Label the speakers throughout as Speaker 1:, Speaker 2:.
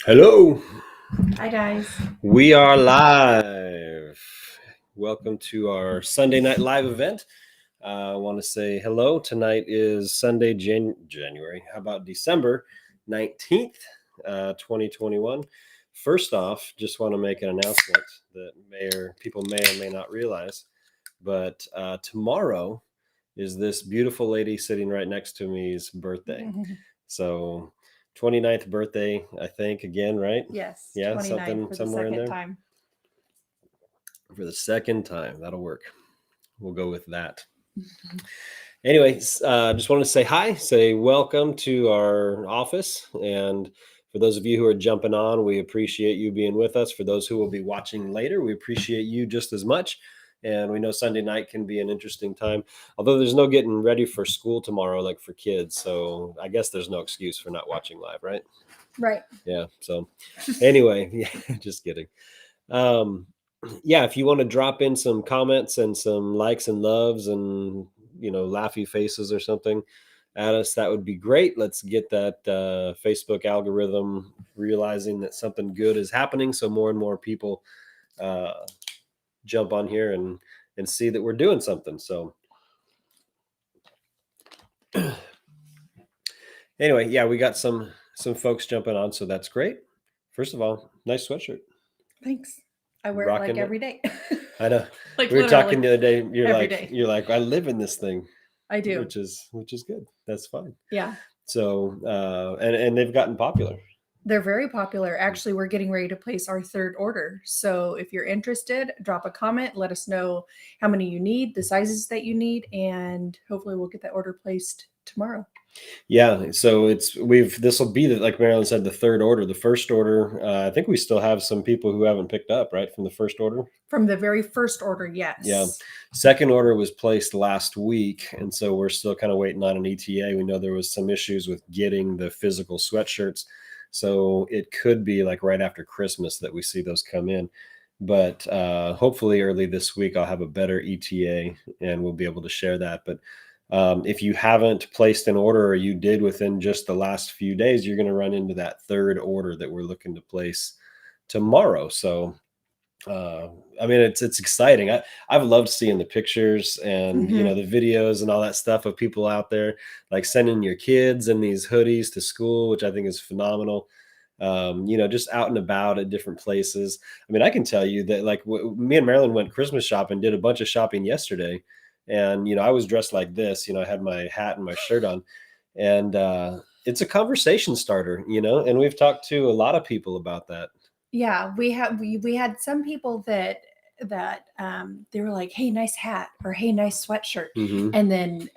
Speaker 1: Hello,
Speaker 2: Hi, guys.
Speaker 1: we are live. Welcome to our Sunday night live event. I want to say hello. Tonight is Sunday, January. How about December 19th, 2021? First off, just want to make an announcement that people may or may not realize, but tomorrow is this beautiful lady sitting right next to me's birthday. So 29th birthday, I think, again, right?
Speaker 2: Yes,
Speaker 1: Yeah,
Speaker 2: 29
Speaker 1: something
Speaker 2: for the
Speaker 1: somewhere in
Speaker 2: second
Speaker 1: there.
Speaker 2: time.
Speaker 1: For the second time. That'll work. We'll go with that. Anyways, just wanted to say hi, say welcome to our office. And for those of you who are jumping on, we appreciate you being with us. For those who will be watching later, we appreciate you just as much. And we know Sunday night can be an interesting time, although there's no getting ready for school tomorrow, like for kids. So I guess there's no excuse for not watching live, right?
Speaker 2: Right.
Speaker 1: Yeah. So anyway, yeah, just kidding. Um, yeah, if you want to drop in some comments and some likes and loves and laughy faces or something at us, that would be great. Let's get that Facebook algorithm realizing that something good is happening, so more and more people uh, jump on here and see that we're doing something. So anyway, yeah, we got some folks jumping on, so that's great. First of all, nice sweatshirt.
Speaker 2: Thanks. I wear
Speaker 1: Rocking
Speaker 2: it like every day.
Speaker 1: I know.
Speaker 2: Like
Speaker 1: We were talking the other day.
Speaker 2: every day.
Speaker 1: You're like, I live in this thing,
Speaker 2: I do.
Speaker 1: which is good. That's fine.
Speaker 2: Yeah.
Speaker 1: So, and they've gotten popular.
Speaker 2: They're very popular. Actually, we're getting ready to place our third order. So if you're interested, drop a comment, let us know how many you need, the sizes that you need, and hopefully we'll get that order placed tomorrow.
Speaker 1: Yeah. So this will be like Marilyn said, the third order. The first order, I think we still have some people who haven't picked up, right, from the first order.
Speaker 2: From the very first order, yes.
Speaker 1: Yeah. Second order was placed last week, and so we're still kind of waiting on an ETA. We know there was some issues with getting the physical sweatshirts, so it could be like right after Christmas that we see those come in. But hopefully early this week I'll have a better ETA and we'll be able to share that. But if you haven't placed an order, or you did within just the last few days, you're going to run into that third order that we're looking to place tomorrow. So I mean, it's exciting. I've loved seeing the pictures and the videos and all that stuff of people out there like sending your kids in these hoodies to school, which I think is phenomenal. Just out and about at different places. I mean, I can tell you that like me and Marilyn went Christmas shopping, did a bunch of shopping yesterday, and I was dressed like this. I had my hat and my shirt on, and it's a conversation starter. And we've talked to a lot of people about that.
Speaker 2: Yeah, we had some people that they were like, "Hey, nice hat," or "Hey, nice sweatshirt," and then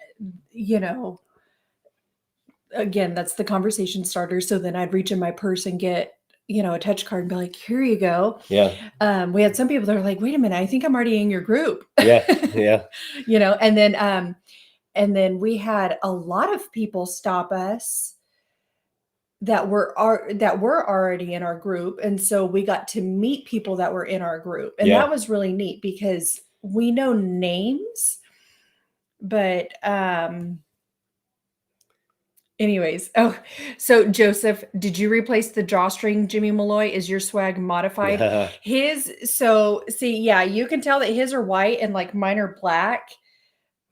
Speaker 2: again, that's the conversation starter. So then I'd reach in my purse and get a touch card and be like, "Here you go."
Speaker 1: Yeah.
Speaker 2: We had some people that are like, "Wait a minute, I think I'm already in your group."
Speaker 1: Yeah, yeah.
Speaker 2: And then we had a lot of people stop us that were already in our group, and so we got to meet people that were in our group, and that was really neat because we know names, but anyways. Oh, so Joseph, did you replace the drawstring, Jimmy Malloy? Is your swag modified? See, yeah, you can tell that his are white and like mine are black.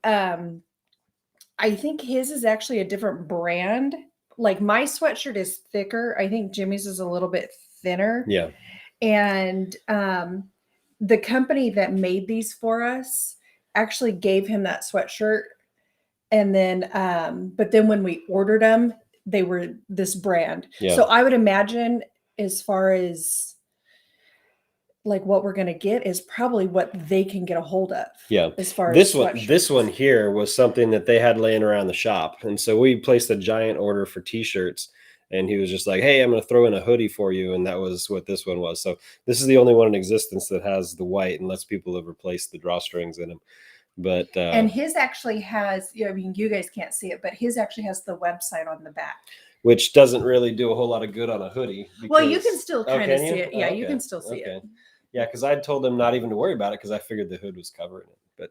Speaker 2: I think his is actually a different brand. Like my sweatshirt is thicker. I think Jimmy's is a little bit thinner.
Speaker 1: Yeah.
Speaker 2: And the company that made these for us actually gave him that sweatshirt. And then, but then when we ordered them, they were this brand.
Speaker 1: Yeah.
Speaker 2: So I would imagine as far as like what we're going to get is probably what they can get a hold of.
Speaker 1: Yeah.
Speaker 2: As far
Speaker 1: this
Speaker 2: as
Speaker 1: one, this one here was something that they had laying around the shop. And so we placed a giant order for t-shirts, and he was just like, "Hey, I'm going to throw in a hoodie for you." And that was what this one was. So this is the only one in existence that has the white, unless people have replaced the drawstrings in them. But
Speaker 2: and his actually has, I mean, you guys can't see it, but his actually has the website on the back,
Speaker 1: which doesn't really do a whole lot of good on a hoodie.
Speaker 2: Well, you can still kind of see it. Yeah, you can still see it.
Speaker 1: Yeah, because I told them not even to worry about it because I figured the hood was covering it. But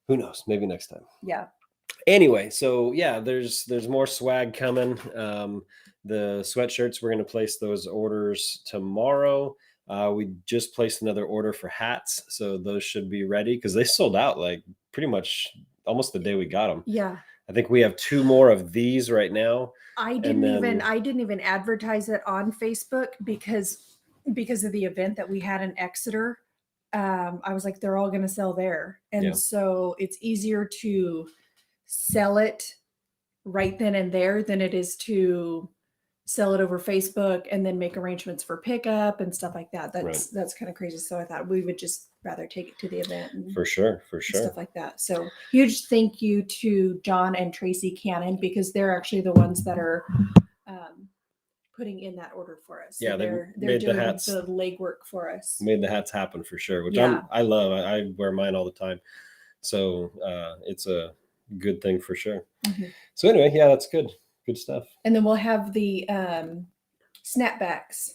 Speaker 1: who knows? Maybe next time.
Speaker 2: Yeah.
Speaker 1: Anyway, so yeah, there's more swag coming. The sweatshirts, we're going to place those orders tomorrow. We just placed another order for hats, so those should be ready because they sold out like pretty much almost the day we got them.
Speaker 2: Yeah.
Speaker 1: I think we have 2 more of these right now.
Speaker 2: I
Speaker 1: And
Speaker 2: didn't even advertise it on Facebook because of the event that we had in Exeter. I was like, they're all going to sell there. And
Speaker 1: Yeah.
Speaker 2: so it's easier to sell it right then and there than it is to sell it over Facebook and then make arrangements for pickup and stuff like that. That's kind of crazy. So I thought we would just rather take it to the event and
Speaker 1: for sure.
Speaker 2: stuff like that. So huge thank you to John and Tracy Cannon because they're actually the ones that are putting in that order for us.
Speaker 1: Yeah,
Speaker 2: so they're
Speaker 1: made
Speaker 2: doing
Speaker 1: the hats,
Speaker 2: the legwork for us.
Speaker 1: made the hats happen for sure, which
Speaker 2: Yeah.
Speaker 1: I love. I wear mine all the time. So it's a good thing for sure.
Speaker 2: Mm-hmm.
Speaker 1: So anyway, yeah, that's good. Good stuff.
Speaker 2: And then we'll have the snapbacks.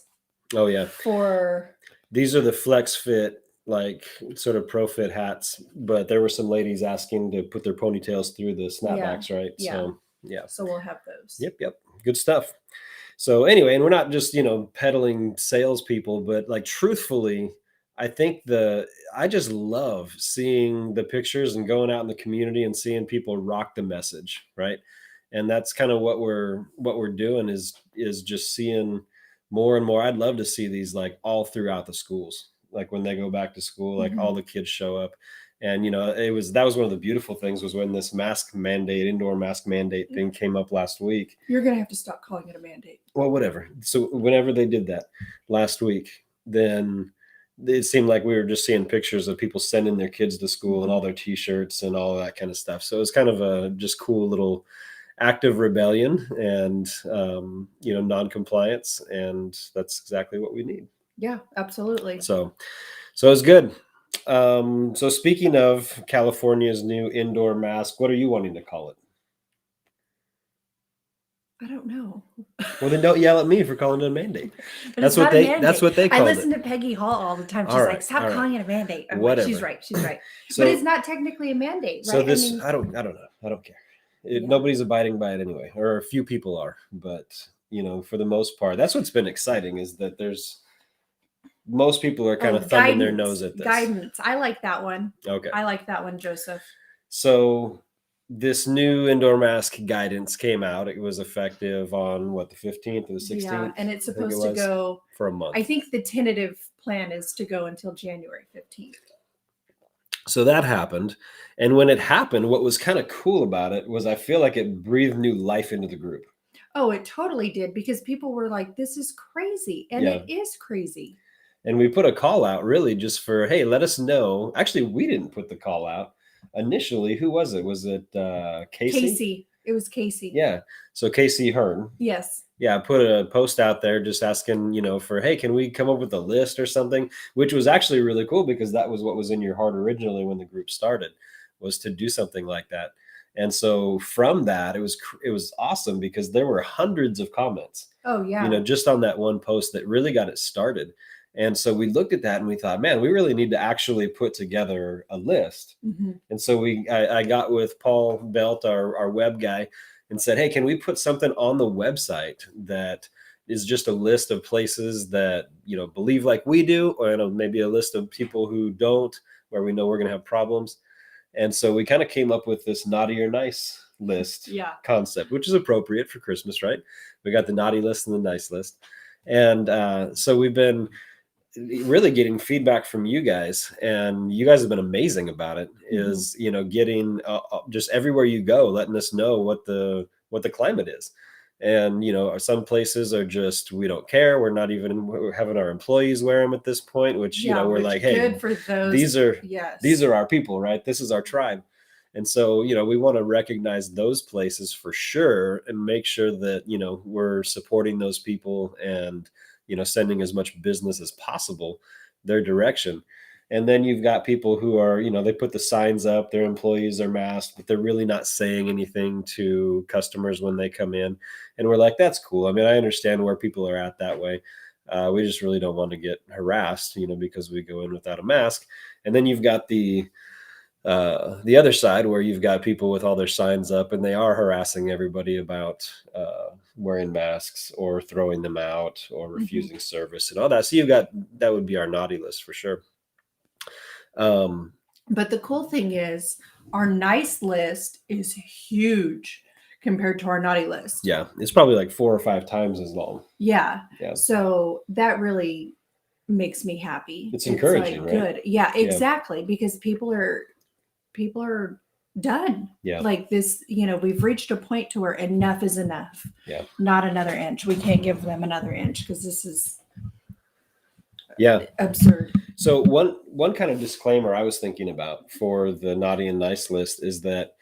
Speaker 1: Oh yeah. These are the flex fit, like sort of pro fit hats, but there were some ladies asking to put their ponytails through the snapbacks, right?
Speaker 2: Yeah.
Speaker 1: So yeah.
Speaker 2: So we'll have those.
Speaker 1: Yep. Good stuff. So anyway, and we're not just, peddling salespeople, but like truthfully, I think I just love seeing the pictures and going out in the community and seeing people rock the message, right? And that's kind of what we're doing is just seeing more and more. I'd love to see these like all throughout the schools, like when they go back to school, like all the kids show up. And that was one of the beautiful things was when this indoor mask mandate thing came up last week.
Speaker 2: You're gonna have to stop calling it a mandate.
Speaker 1: Well, whatever. So whenever they did that last week, then it seemed like we were just seeing pictures of people sending their kids to school and all their T-shirts and all that kind of stuff. So it was kind of a just cool little act of rebellion and non-compliance, and that's exactly what we need.
Speaker 2: Yeah, absolutely.
Speaker 1: So it's good. So speaking of California's new indoor mask, what are you wanting to call it?
Speaker 2: I don't know.
Speaker 1: Well, then don't yell at me for calling it a mandate.
Speaker 2: That's what they called it. I
Speaker 1: listen
Speaker 2: to Peggy Hall all the time. She's like, stop calling it a mandate.
Speaker 1: Whatever.
Speaker 2: She's right. So, but it's not technically a mandate, right?
Speaker 1: So this, I don't know. I don't care. Nobody's abiding by it anyway, or a few people are. But, for the most part, that's what's been exciting is that most people are kind of thumbing their nose at this.
Speaker 2: Guidance. I like that one.
Speaker 1: Okay.
Speaker 2: I like that one, Joseph.
Speaker 1: So this new indoor mask guidance came out. It was effective on the 15th or the 16th?
Speaker 2: Yeah, and it's supposed to go
Speaker 1: for a month.
Speaker 2: I think the tentative plan is to go until January 15th.
Speaker 1: So that happened. And when it happened, what was kind of cool about it was I feel like it breathed new life into the group.
Speaker 2: Oh, it totally did, because people were like, this is crazy. And it is crazy.
Speaker 1: And we put a call out really just for, hey, let us know. Actually, we didn't put the call out initially. Who was it? Was it Casey?
Speaker 2: Casey. It was Casey.
Speaker 1: Yeah. So Casey Hearn.
Speaker 2: Yes.
Speaker 1: Yeah, I put a post out there just asking, for, hey, can we come up with a list or something? Which was actually really cool because that was what was in your heart originally when the group started, was to do something like that. And so from that, it was awesome because there were hundreds of comments.
Speaker 2: Oh, yeah.
Speaker 1: Just on that one post that really got it started. And so we looked at that and we thought, man, we really need to actually put together a list.
Speaker 2: Mm-hmm.
Speaker 1: And so I got with Paul Belt, our web guy, and said, hey, can we put something on the website that is just a list of places that, believe like we do, or maybe a list of people who don't, where we know we're going to have problems. And so we kind of came up with this naughty or nice list concept, which is appropriate for Christmas, right? We got the naughty list and the nice list. And so we've been really getting feedback from you guys, and you guys have been amazing about it. Is getting just everywhere you go, letting us know what the climate is. And some places are just, we don't care, we're not even having our employees wear them at this point, which we're like, hey,
Speaker 2: good for those.
Speaker 1: these are our people, right? This is our tribe. And so we want to recognize those places for sure and make sure that we're supporting those people and sending as much business as possible their direction. And then you've got people who are, they put the signs up, their employees are masked, but they're really not saying anything to customers when they come in. And we're like, that's cool. I mean, I understand where people are at that way. We just really don't want to get harassed, because we go in without a mask. And then you've got the the other side where you've got people with all their signs up and they are harassing everybody about wearing masks or throwing them out or refusing service and all that. So you've got, that would be our naughty list for sure.
Speaker 2: But the cool thing is our nice list is huge compared to our naughty list.
Speaker 1: Yeah, it's probably like 4 or 5 times as long.
Speaker 2: Yeah.
Speaker 1: Yeah.
Speaker 2: So that really makes me happy.
Speaker 1: It's encouraging,
Speaker 2: like,
Speaker 1: right?
Speaker 2: Good. Yeah, exactly. Because people are done.
Speaker 1: Yeah.
Speaker 2: Like this, we've reached a point to where enough is enough.
Speaker 1: Yeah.
Speaker 2: Not another inch. We can't give them another inch because this is absurd.
Speaker 1: So one kind of disclaimer I was thinking about for the naughty and nice list is that,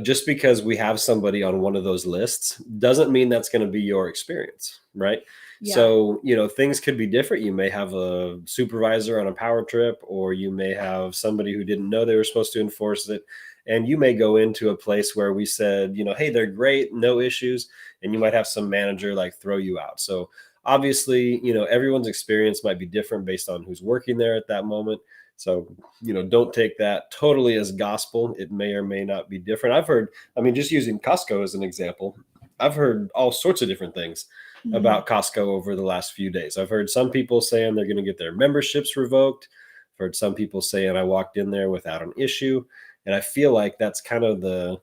Speaker 1: just because we have somebody on one of those lists doesn't mean that's going to be your experience, right? Yeah. So, things could be different. You may have a supervisor on a power trip, or you may have somebody who didn't know they were supposed to enforce it. And you may go into a place where we said, hey, they're great, no issues. And you might have some manager like throw you out. So obviously, everyone's experience might be different based on who's working there at that moment. So, don't take that totally as gospel. It may or may not be different. I've heard, just using Costco as an example, I've heard all sorts of different things about Costco over the last few days. I've heard some people saying they're going to get their memberships revoked. I've heard some people saying I walked in there without an issue. And I feel like that's kind of the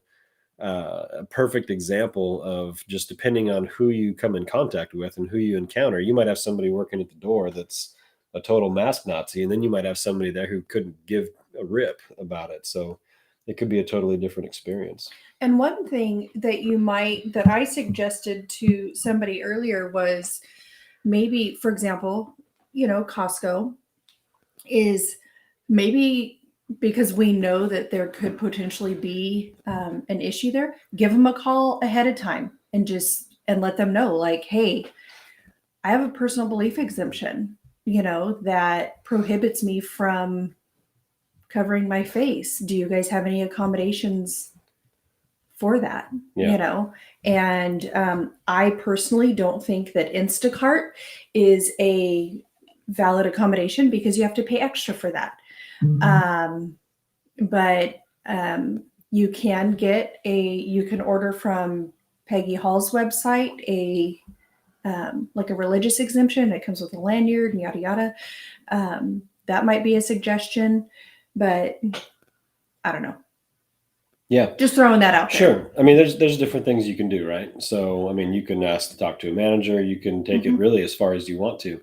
Speaker 1: a perfect example of just depending on who you come in contact with and who you encounter. You might have somebody working at the door that's a total mask Nazi, and then you might have somebody there who couldn't give a rip about it. So it could be a totally different experience.
Speaker 2: And one thing that I suggested to somebody earlier was maybe, for example, Costco is maybe, because we know that there could potentially be an issue there, give them a call ahead of time and let them know, like, hey, I have a personal belief exemption, that prohibits me from covering my face. Do you guys have any accommodations for that?
Speaker 1: Yeah.
Speaker 2: And I personally don't think that Instacart is a valid accommodation because you have to pay extra for that. But you can order from Peggy Hall's website like a religious exemption. It comes with a lanyard and yada yada. That might be a suggestion, but I don't know.
Speaker 1: Yeah,
Speaker 2: just throwing that out there.
Speaker 1: Sure. There's different things you can do, right? So you can ask to talk to a manager. You can take it really as far as you want to.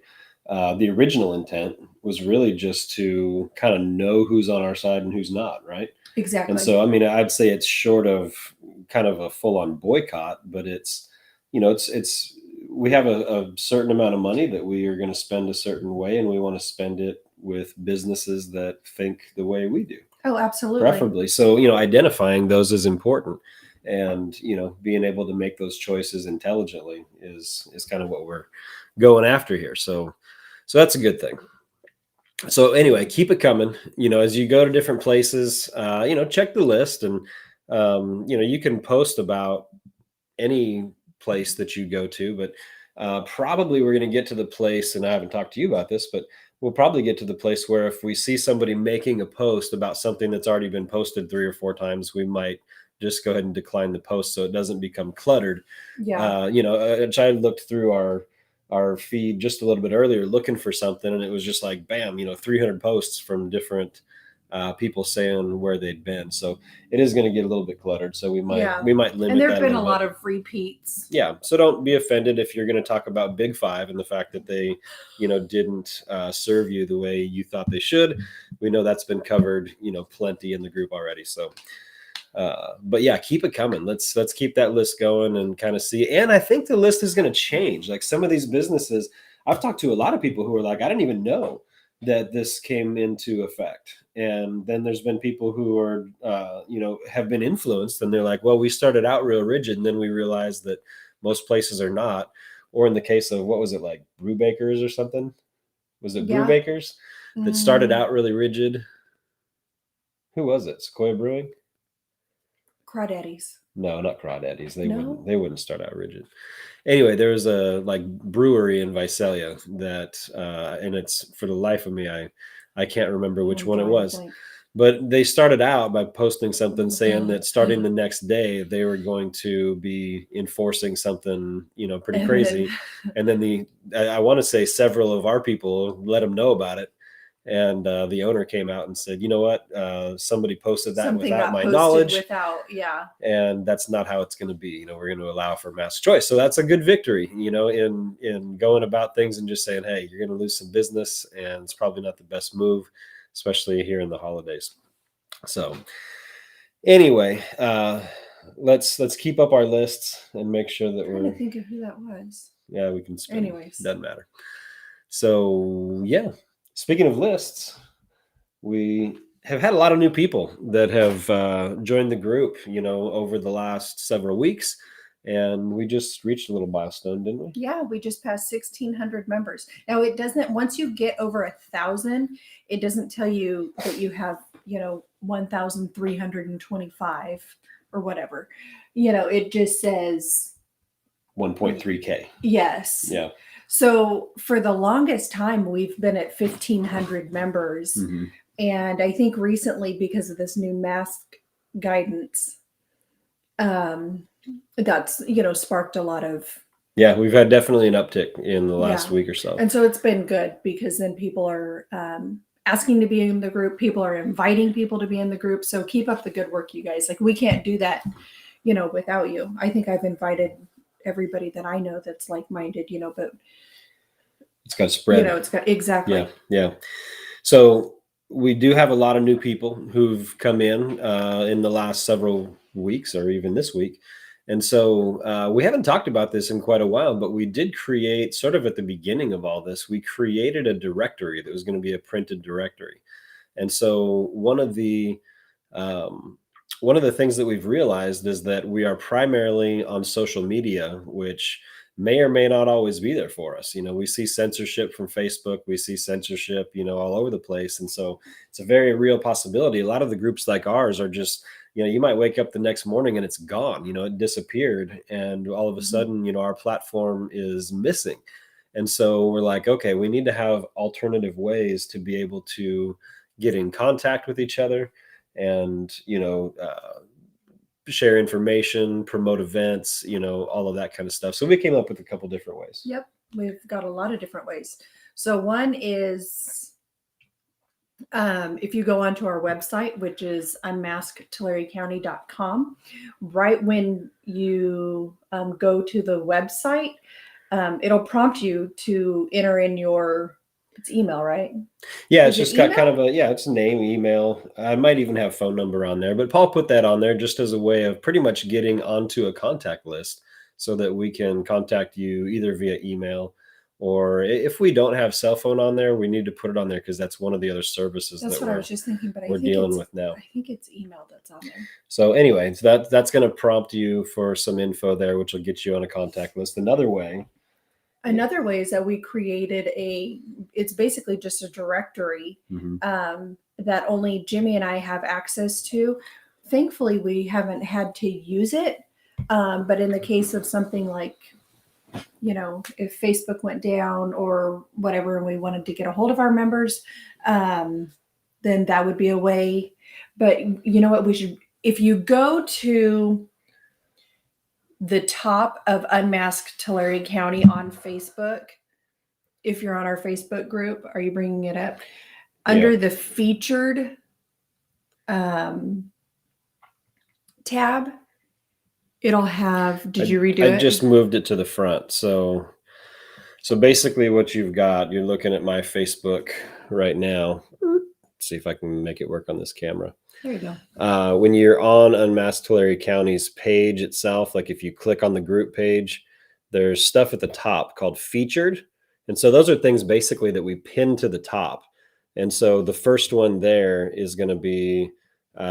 Speaker 1: The original intent was really just to kind of know who's on our side and who's not, right?
Speaker 2: Exactly.
Speaker 1: And so, I'd say it's short of kind of a full-on boycott, but it's we have a certain amount of money that we are going to spend a certain way, and we want to spend it with businesses that think the way we do.
Speaker 2: Oh, absolutely.
Speaker 1: Preferably. So, identifying those is important, and, being able to make those choices intelligently is kind of what we're going after here. So that's a good thing. So anyway, keep it coming, as you go to different places, check the list, and, you can post about any place that you go to, but probably we're going to get to the place, and I haven't talked to you about this, but we'll probably get to the place where if we see somebody making a post about something that's already been posted 3 or 4 times, we might just go ahead and decline the post so it doesn't become cluttered.
Speaker 2: Yeah.
Speaker 1: I looked through our feed just a little bit earlier looking for something, and it was just like, bam, 300 posts from different people saying where they'd been. So it is going to get a little bit cluttered. So we might limit.
Speaker 2: And there've been a
Speaker 1: lot
Speaker 2: lot of repeats.
Speaker 1: Yeah. So don't be offended if you're going to talk about Big Five and the fact that they, didn't serve you the way you thought they should. We know that's been covered, plenty in the group already. So, but yeah, keep it coming. Let's keep that list going and kind of see. And I think the list is going to change. Like some of these businesses, I've talked to a lot of people who are like, I didn't even know that this came into effect. And then there's been people who are, have been influenced, and they're like, well, we started out real rigid, and then we realized that most places are not. Or in the case of, what was it, like Brewbakers or something? Was it Brewbakers that started out really rigid? Who was it? Sequoia Brewing?
Speaker 2: Crawdaddies.
Speaker 1: No, not Crawdaddies. They wouldn't start out rigid. Anyway, there was a brewery in Visalia that, and it's, for the life of me, I can't remember which one it was, But they started out by posting something saying that starting
Speaker 2: Mhm.
Speaker 1: the next day, they were going to be enforcing something, pretty
Speaker 2: And
Speaker 1: crazy.
Speaker 2: then
Speaker 1: And then I want to say several of our people let them know about it. And the owner came out and said, you know what, somebody posted that
Speaker 2: something
Speaker 1: without
Speaker 2: got
Speaker 1: my
Speaker 2: posted
Speaker 1: knowledge.
Speaker 2: without, yeah.
Speaker 1: And that's not how it's going to be. We're going to allow for mass choice. So that's a good victory, in going about things and just saying, hey, you're going to lose some business, and it's probably not the best move, especially here in the holidays. So anyway, let's keep up our lists and make sure that
Speaker 2: I'm trying to
Speaker 1: we're,
Speaker 2: think of who that was.
Speaker 1: yeah, we can spend.
Speaker 2: Anyways.
Speaker 1: Doesn't matter. So yeah, speaking of lists, we have had a lot of new people that have joined the group, over the last several weeks, and we just reached a little milestone, didn't we?
Speaker 2: Yeah, we just passed 1,600 members. Now it doesn't, once you get over 1,000, it doesn't tell you that you have, 1,325 or whatever. It just says
Speaker 1: 1.3K.
Speaker 2: yes.
Speaker 1: Yeah.
Speaker 2: So for the longest time, we've been at 1,500 members.
Speaker 1: Mm-hmm.
Speaker 2: And I think recently, because of this new mask guidance, that's, sparked a lot of.
Speaker 1: Yeah, we've had definitely an uptick in the last
Speaker 2: Yeah.
Speaker 1: week or so.
Speaker 2: And so it's been good, because then people are asking to be in the group. People are inviting people to be in the group. So keep up the good work, you guys. Like, we can't do that, without you. I think I've invited everybody that I know that's like-minded, but
Speaker 1: it's got to spread.
Speaker 2: it's got, exactly.
Speaker 1: Yeah. So we do have a lot of new people who've come in the last several weeks, or even this week. And so we haven't talked about this in quite a while, but we did create, sort of at the beginning of all this, we created a directory that was going to be a printed directory. And so one of the things that we've realized is that we are primarily on social media, which may or may not always be there for us. We see censorship from Facebook, we see censorship, all over the place. And so it's a very real possibility. A lot of the groups like ours are just, you might wake up the next morning and it's gone, it disappeared. And all of a sudden, our platform is missing. And so we're like, okay, we need to have alternative ways to be able to get in contact with each other and, share information, promote events, all of that kind of stuff. So we came up with a couple different ways.
Speaker 2: Yep. We've got a lot of different ways. So one is, if you go onto our website, which is unmaskedtulare.county.com, right when you go to the website, it'll prompt you to enter in it's email, right?
Speaker 1: Yeah,
Speaker 2: Is
Speaker 1: it's
Speaker 2: it
Speaker 1: just got
Speaker 2: email?
Speaker 1: kind of it's name, email. I might even have phone number on there, but Paul put that on there just as a way of pretty much getting onto a contact list so that we can contact you either via email, or if we don't have cell phone on there, we need to put it on there because that's one of the other services
Speaker 2: That's
Speaker 1: that
Speaker 2: what I was just thinking, but
Speaker 1: we're dealing with now.
Speaker 2: I think it's email that's on there.
Speaker 1: So anyway, so that's going to prompt you for some info there, which will get you on a contact list. Another way
Speaker 2: is that we created it's basically just a directory that only Jimmy and I have access to. Thankfully, we haven't had to use it. But in the case of something like, if Facebook went down or whatever, and we wanted to get a hold of our members, then that would be a way. But you know what, if you go to the top of Unmasked Tulare County on Facebook, if you're on our Facebook group, are you bringing it up? Under the featured tab, it'll have, did you redo it?
Speaker 1: I just moved it to the front. So basically what you've got, you're looking at my Facebook right now. Let's see if I can make it work on this camera.
Speaker 2: There you go.
Speaker 1: When you're on Unmasked Tulare County's page itself, like if you click on the group page, there's stuff at the top called featured. And so those are things basically that we pin to the top. And so the first one there is going to be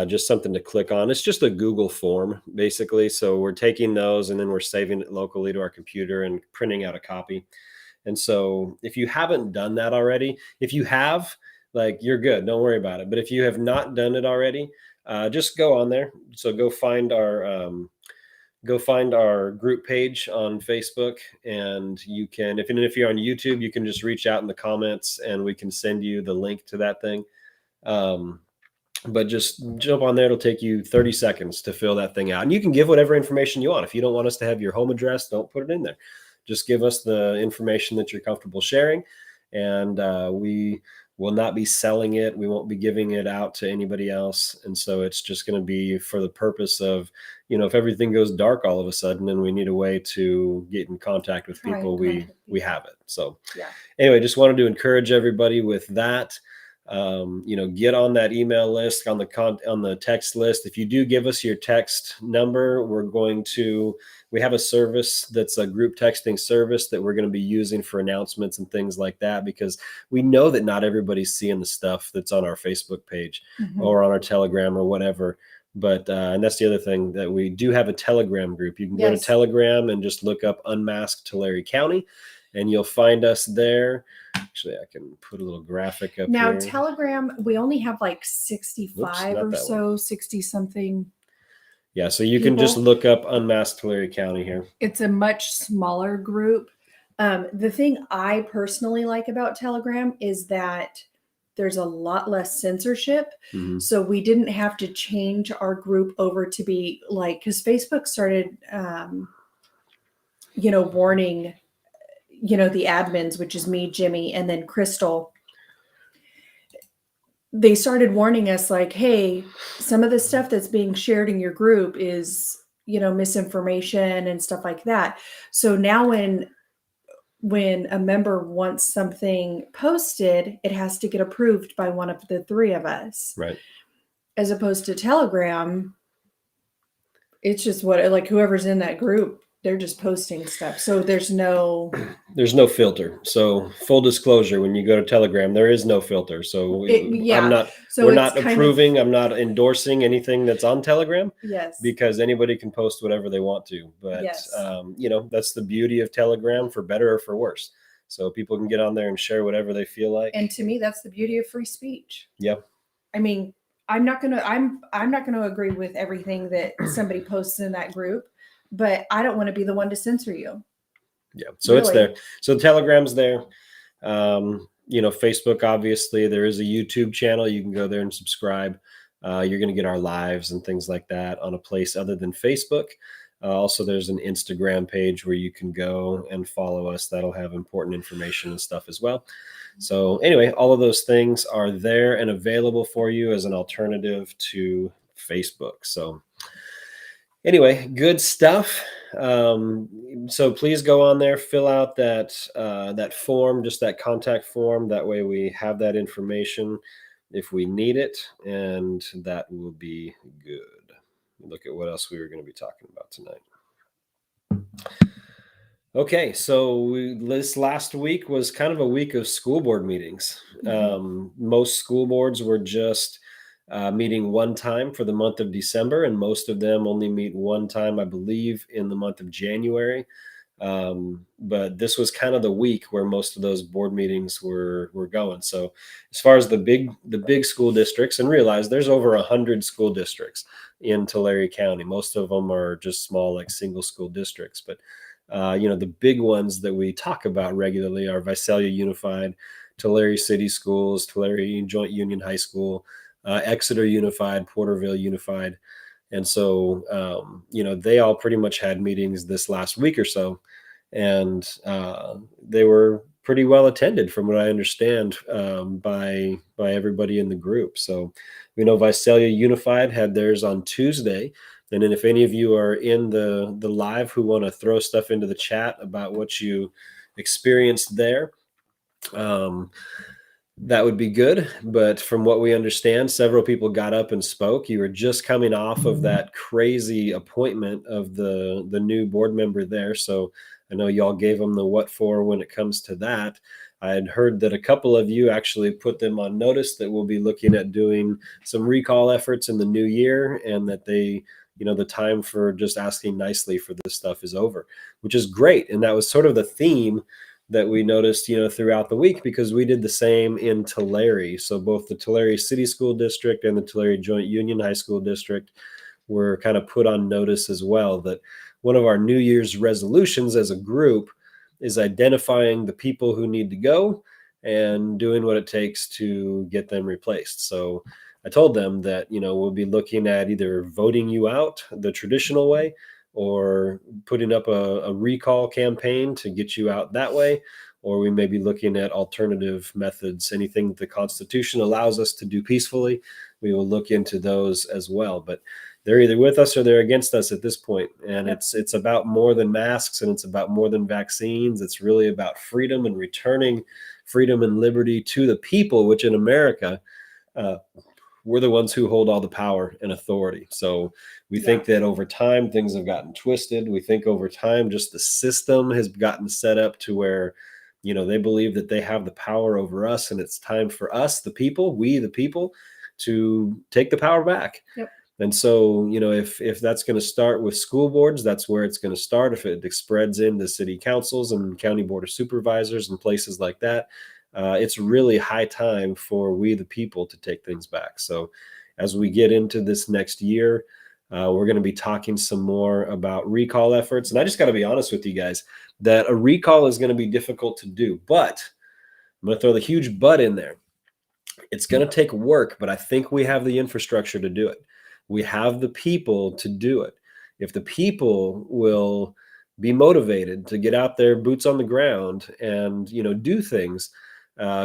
Speaker 1: just something to click on. It's just a Google form, basically. So we're taking those and then we're saving it locally to our computer and printing out a copy. And so if you haven't done that already, if you have, like, you're good, don't worry about it. But if you have not done it already, just go on there. So go find our group page on Facebook, and you can, if you're on YouTube, you can just reach out in the comments and we can send you the link to that thing. but just jump on there. It'll take you 30 seconds to fill that thing out. And you can give whatever information you want. If you don't want us to have your home address, don't put it in there. Just give us the information that you're comfortable sharing. And we will not be selling it. We won't be giving it out to anybody else. And so it's just going to be for the purpose of, if everything goes dark all of a sudden and we need a way to get in contact with people, we have it. So anyway, just wanted to encourage everybody with that. Get on that email list, on the text list. If you do give us your text number, we have a service that's a group texting service that we're going to be using for announcements and things like that, because we know that not everybody's seeing the stuff that's on our Facebook page or on our Telegram or whatever. But and that's the other thing, that we do have a Telegram group. You can go to Telegram and just look up Unmasked Tulare County, and you'll find us there. Actually, I can put a little graphic up
Speaker 2: now
Speaker 1: here.
Speaker 2: Telegram, we only have like 65 or so, 60 something.
Speaker 1: Yeah, so you can just look up Unmasked Tulare County here. It's
Speaker 2: a much smaller group. The thing I personally like about Telegram is that there's a lot less censorship. So we didn't have to change our group over to be like, because Facebook started, warning, the admins, which is me, Jimmy, and then Crystal. They started warning us like, hey, some of the stuff that's being shared in your group is, misinformation and stuff like that. So now when a member wants something posted, it has to get approved by one of the three of us.
Speaker 1: Right.
Speaker 2: As opposed to Telegram, it's just whoever's in that group, they're just posting stuff. So there's no
Speaker 1: filter. So full disclosure, when you go to Telegram, there is no filter. So we're not approving, I'm not endorsing anything that's on Telegram.
Speaker 2: Yes.
Speaker 1: Because anybody can post whatever they want to. But that's the beauty of Telegram, for better or for worse. So people can get on there and share whatever they feel like.
Speaker 2: And to me, that's the beauty of free speech.
Speaker 1: Yep.
Speaker 2: I mean, I'm not gonna agree with everything that somebody posts in that group, but I don't want to be the one to censor you.
Speaker 1: Yeah. So It's there. So Telegram's there. Facebook, obviously, there is a YouTube channel. You can go there and subscribe. You're going to get our lives and things like that on a place other than Facebook. Also, there's an Instagram page where you can go and follow us. That'll have important information and stuff as well. So anyway, all of those things are there and available for you as an alternative to Facebook. So anyway, good stuff. So please go on there, fill out that form, just that contact form. That way we have that information if we need it, and that will be good. Look at what else we were going to be talking about tonight. Okay, so this last week was kind of a week of school board meetings. Most school boards were just meeting one time for the month of December, and most of them only meet one time, I believe, in the month of January. But this was kind of the week where most of those board meetings were going. So as far as the big school districts, and realize there's over 100 school districts in Tulare County. Most of them are just small, like single school districts. But the big ones that we talk about regularly are Visalia Unified, Tulare City Schools, Tulare Joint Union High School, Exeter Unified, Porterville Unified. And so, they all pretty much had meetings this last week or so, and they were pretty well attended, from what I understand, by everybody in the group. So we know Visalia Unified had theirs on Tuesday. And then if any of you are in the live who want to throw stuff into the chat about what you experienced there, that would be good. But from what we understand, several people got up and spoke. You were just coming off of that crazy appointment of the new board member there. So I know y'all gave them the what for when it comes to that. I had heard that a couple of you actually put them on notice that we'll be looking at doing some recall efforts in the new year, and that they, the time for just asking nicely for this stuff is over, which is great. And that was sort of the theme that we noticed, throughout the week, because we did the same in Tulare. So both the Tulare City School District and the Tulare Joint Union High School District were kind of put on notice as well, that one of our New Year's resolutions as a group is identifying the people who need to go and doing what it takes to get them replaced. So I told them that, we'll be looking at either voting you out the traditional way, or putting up a recall campaign to get you out that way, or we may be looking at alternative methods. Anything that the Constitution allows us to do peacefully, we will look into those as well. But they're either with us or they're against us at this point. And
Speaker 2: Yep.
Speaker 1: it's about more than masks, and it's about more than vaccines. It's really about freedom and returning freedom and liberty to the people, which in America, uh, we're the ones who hold all the power and authority. So we
Speaker 2: Yeah.
Speaker 1: think that over time things have gotten twisted. We think over time just the system has gotten set up to where, they believe that they have the power over us, and it's time for us, the people, we the people, to take the power back.
Speaker 2: Yep.
Speaker 1: And so, if that's going to start with school boards, that's where it's going to start. If it spreads into city councils and county board of supervisors and places like that, it's really high time for we the people to take things back. So as we get into this next year, we're going to be talking some more about recall efforts. And I just got to be honest with you guys that a recall is going to be difficult to do, but I'm going to throw the huge but in there. It's going to take work, but I think we have the infrastructure to do it. We have the people to do it. If the people will be motivated to get out there, boots on the ground, and do things,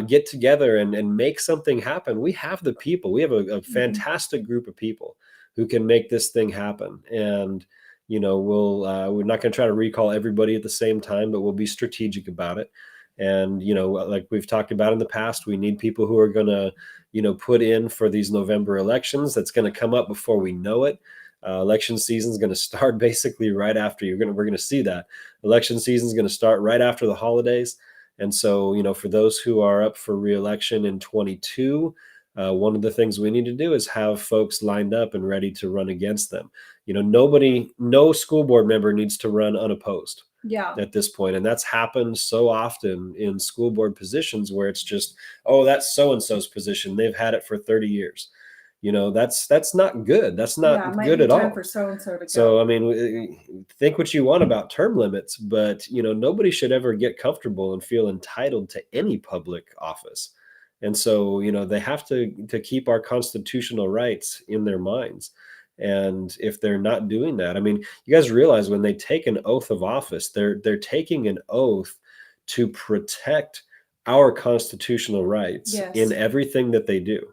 Speaker 1: get together and make something happen. We have the people. We have a fantastic group of people who can make this thing happen. And we're not going to try to recall everybody at the same time, but we'll be strategic about it. And like we've talked about in the past, we need people who are going to put in for these November elections. That's going to come up before we know it. Election season is going to start basically right after we're going to see that election season is going to start right after the holidays. And so, for those who are up for reelection in 22, one of the things we need to do is have folks lined up and ready to run against them. No school board member needs to run unopposed.
Speaker 2: Yeah.
Speaker 1: At this point. And that's happened so often in school board positions where it's just, oh, that's so-and-so's position. They've had it for 30 years. That's not good. That's not good at all.
Speaker 2: For so-and-so to go.
Speaker 1: So, I mean, think what you want about term limits, but, nobody should ever get comfortable and feel entitled to any public office. And so, they have to keep our constitutional rights in their minds. And if they're not doing that, I mean, you guys realize when they take an oath of office, they're taking an oath to protect our constitutional rights in everything that they do.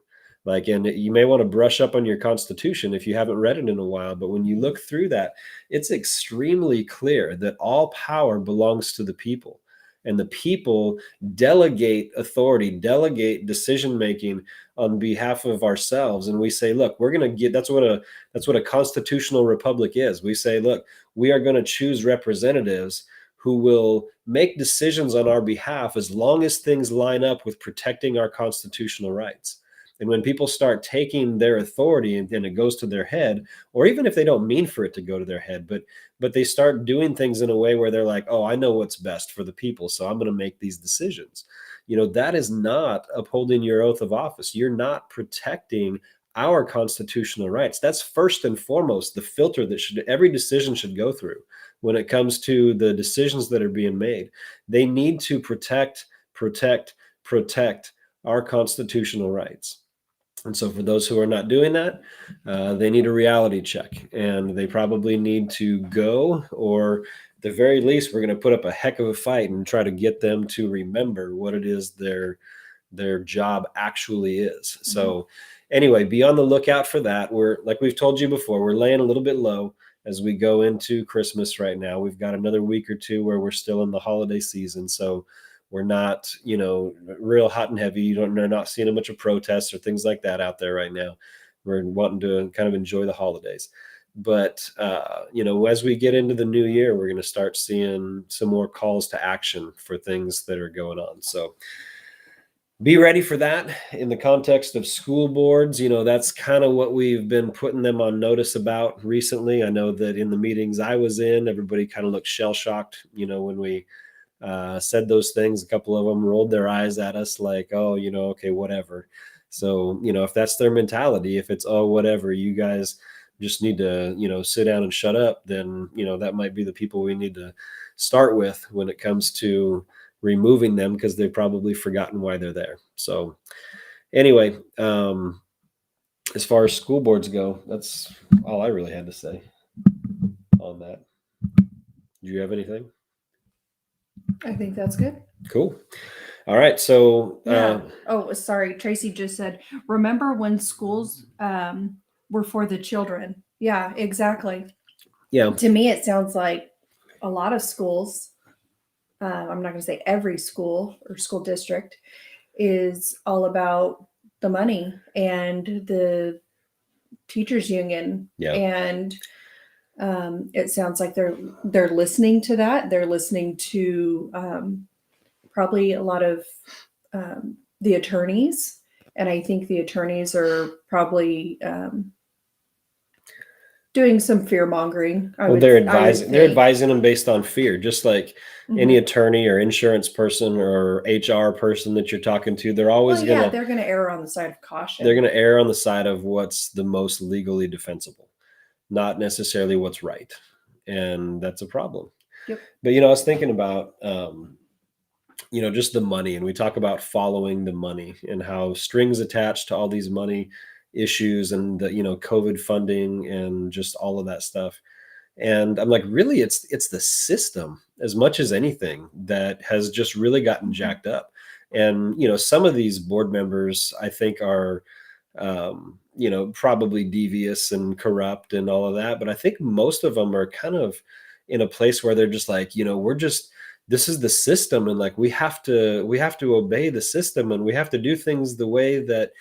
Speaker 1: And you may want to brush up on your Constitution if you haven't read it in a while, but when you look through that, it's extremely clear that all power belongs to the people. And the people delegate authority, delegate decision-making on behalf of ourselves. And we say, look, we're going to get, that's what a constitutional republic is. We say, look, we are going to choose representatives who will make decisions on our behalf as long as things line up with protecting our constitutional rights. And when people start taking their authority and it goes to their head, or even if they don't mean for it to go to their head, but they start doing things in a way where they're like, oh, I know what's best for the people, so I'm going to make these decisions. That is not upholding your oath of office. You're not protecting our constitutional rights. That's first and foremost the filter that every decision should go through when it comes to the decisions that are being made. They need to protect our constitutional rights. And so for those who are not doing that, they need a reality check, and they probably need to go, or at the very least, we're going to put up a heck of a fight and try to get them to remember what it is their job actually is. Mm-hmm. So anyway, be on the lookout for that. We're, like we've told you before, we're laying a little bit low as we go into Christmas right now. We've got another week or two where we're still in the holiday season. So we're not, real hot and heavy. They're not seeing a bunch of protests or things like that out there right now. We're wanting to kind of enjoy the holidays. But, as we get into the new year, we're going to start seeing some more calls to action for things that are going on. So be ready for that. In the context of school boards, that's kind of what we've been putting them on notice about recently. I know that in the meetings I was in, everybody kind of looked shell-shocked, when we said those things. A couple of them rolled their eyes at us like, oh, okay, whatever. So, if that's their mentality, if it's, oh, whatever, you guys just need to, sit down and shut up, then, that might be the people we need to start with when it comes to removing them, because they've probably forgotten why they're there. So anyway, as far as school boards go, that's all I really had to say on that. Do you have anything?
Speaker 2: I think that's good.
Speaker 1: Cool. All right. So,
Speaker 2: Yeah. Oh, sorry. Tracy just said, remember when schools were for the children? Yeah, exactly.
Speaker 1: yeah,
Speaker 2: To me, it sounds like a lot of schools, I'm not going to say every school or school district, is all about the money and the teachers union.
Speaker 1: yeah.
Speaker 2: And it sounds like they're listening to that. They're listening to probably a lot of the attorneys, and I think the attorneys are probably doing some fear mongering.
Speaker 1: Well, they're advising them based on fear, just like any attorney or insurance person or HR person that you're talking to. They're always
Speaker 2: they're going to err on the side of caution.
Speaker 1: They're going to err on the side of what's the most legally defensible, not necessarily what's right, and that's a problem.
Speaker 2: Yep.
Speaker 1: But I was thinking about just the money, and we talk about following the money and how strings attached to all these money issues and the COVID funding and just all of that stuff. And I'm like, really, it's the system as much as anything that has just really gotten jacked up. And some of these board members, I think, are probably devious and corrupt and all of that, but I think most of them are kind of in a place where they're just like, this is the system, and like we have to obey the system, and we have to do things the way that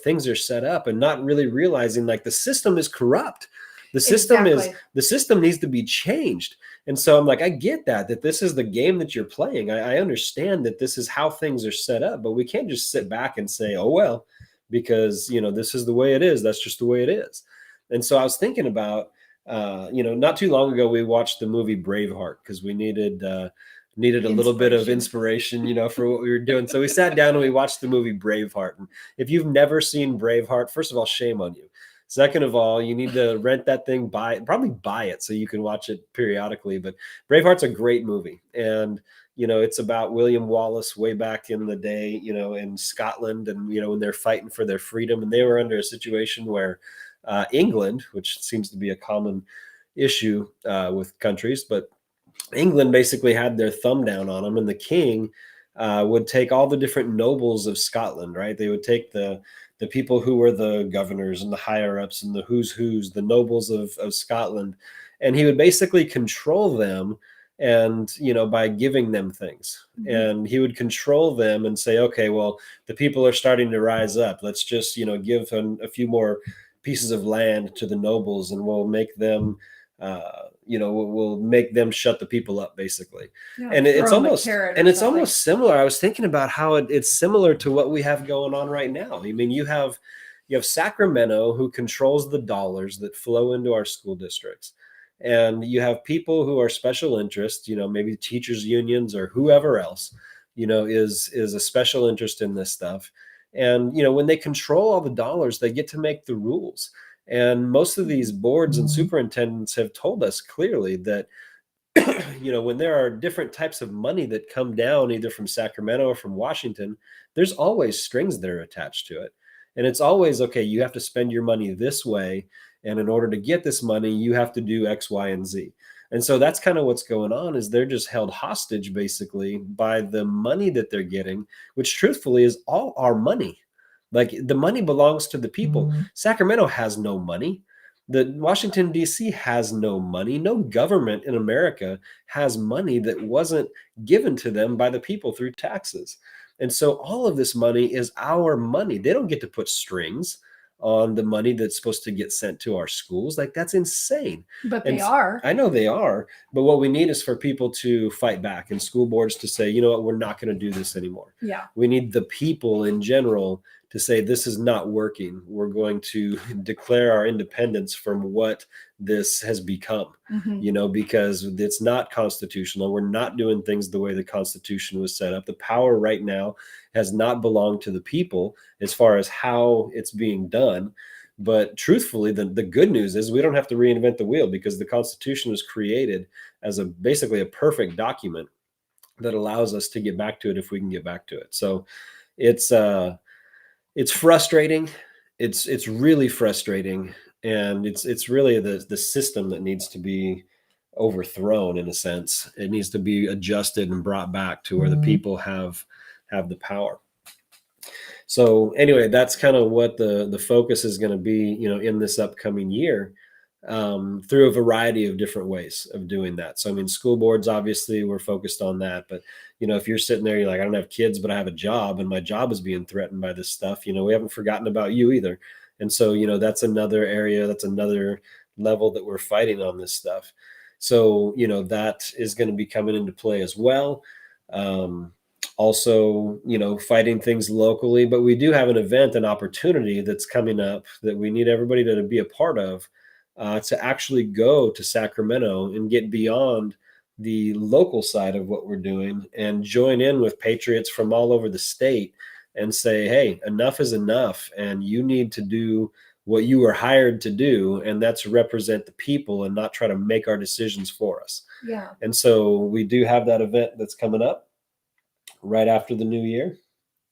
Speaker 1: things are set up, and not really realizing like the system is corrupt. The system needs to be changed. And so I'm like, I get that this is the game that you're playing. I understand that this is how things are set up, but we can't just sit back and say, oh, well, because, this is the way it is. That's just the way it is. And so I was thinking about, not too long ago, we watched the movie Braveheart because we needed a little bit of inspiration, for what we were doing. So we sat down and we watched the movie Braveheart. And if you've never seen Braveheart, first of all, shame on you. Second of all, you need to rent that thing, probably buy it so you can watch it periodically. But Braveheart's a great movie. And, it's about William Wallace way back in the day, in Scotland, and, when they're fighting for their freedom. And they were under a situation where England, which seems to be a common issue with countries, but England basically had their thumb down on them, and the king would take all the different nobles of Scotland, right? They would take the people who were the governors and the higher ups and the who's, the nobles of Scotland. And he would basically control them and, by giving them things. Mm-hmm. And he would control them and say, okay, well, the people are starting to rise up. Let's just, give a few more pieces of land to the nobles, and we'll make them, we'll make them shut the people up, basically. Yeah, and it's almost similar. I was thinking about how it's similar to what we have going on right now. I mean, you have Sacramento, who controls the dollars that flow into our school districts. And you have people who are special interest, maybe teachers unions or whoever else, is a special interest in this stuff. And, when they control all the dollars, they get to make the rules. And most of these boards and superintendents have told us clearly that, when there are different types of money that come down either from Sacramento or from Washington, there's always strings that are attached to it. And it's always, okay, you have to spend your money this way. And in order to get this money, you have to do X, Y, and Z. And so that's kind of what's going on, is they're just held hostage basically by the money that they're getting, which truthfully is all our money. Like, the money belongs to the people. Mm-hmm. Sacramento has no money. The Washington, D.C. has no money. No government in America has money that wasn't given to them by the people through taxes. And so all of this money is our money. They don't get to put strings on the money that's supposed to get sent to our schools. Like, that's insane.
Speaker 2: But they are.
Speaker 1: I know they are. But what we need is for people to fight back, and school boards to say, you know what, we're not going to do this anymore.
Speaker 2: Yeah.
Speaker 1: We need the people in general to say, this is not working. We're going to declare our independence from what this has become, because it's not constitutional. We're not doing things the way the Constitution was set up. The power right now has not belonged to the people as far as how it's being done. But truthfully, the good news is we don't have to reinvent the wheel, because the Constitution was created as basically a perfect document that allows us to get back to it if we can get back to it. So it's frustrating. it's really frustrating, and it's really the system that needs to be overthrown. In a sense, it needs to be adjusted and brought back to where the people have the power. So anyway, that's kind of what the focus is going to be, in this upcoming year, through a variety of different ways of doing that. So I mean, school boards, obviously, we're focused on that. But if you're sitting there, you're like, I don't have kids, but I have a job, and my job is being threatened by this stuff. We haven't forgotten about you either. And so that's another area, that's another level that we're fighting on this stuff. So that is going to be coming into play as well. Also, fighting things locally, but we do have an event, an opportunity that's coming up that we need everybody to be a part of, to actually go to Sacramento and get beyond the local side of what we're doing and join in with patriots from all over the state and say, hey, enough is enough, and you need to do what you were hired to do, and that's represent the people and not try to make our decisions for us.
Speaker 2: Yeah.
Speaker 1: And so we do have that event that's coming up right after the new year.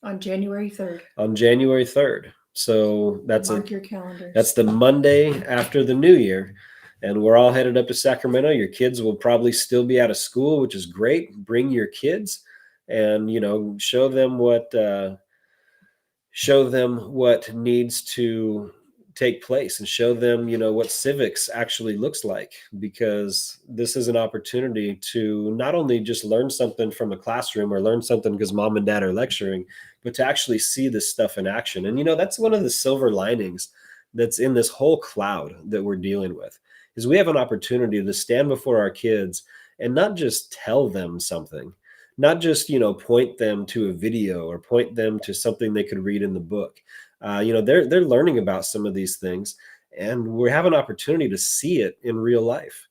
Speaker 2: On January 3rd.
Speaker 1: On January 3rd. So
Speaker 2: mark your calendars.
Speaker 1: That's the Monday after the new year. And we're all headed up to Sacramento. Your kids will probably still be out of school, which is great. Bring your kids and, show them what needs to take place, and show them, what civics actually looks like, because this is an opportunity to not only just learn something from a classroom or learn something because mom and dad are lecturing, but to actually see this stuff in action. And, that's one of the silver linings that's in this whole cloud that we're dealing with, is we have an opportunity to stand before our kids and not just tell them something, not just, point them to a video or point them to something they could read in the book. They're learning about some of these things, and we have an opportunity to see it in real life.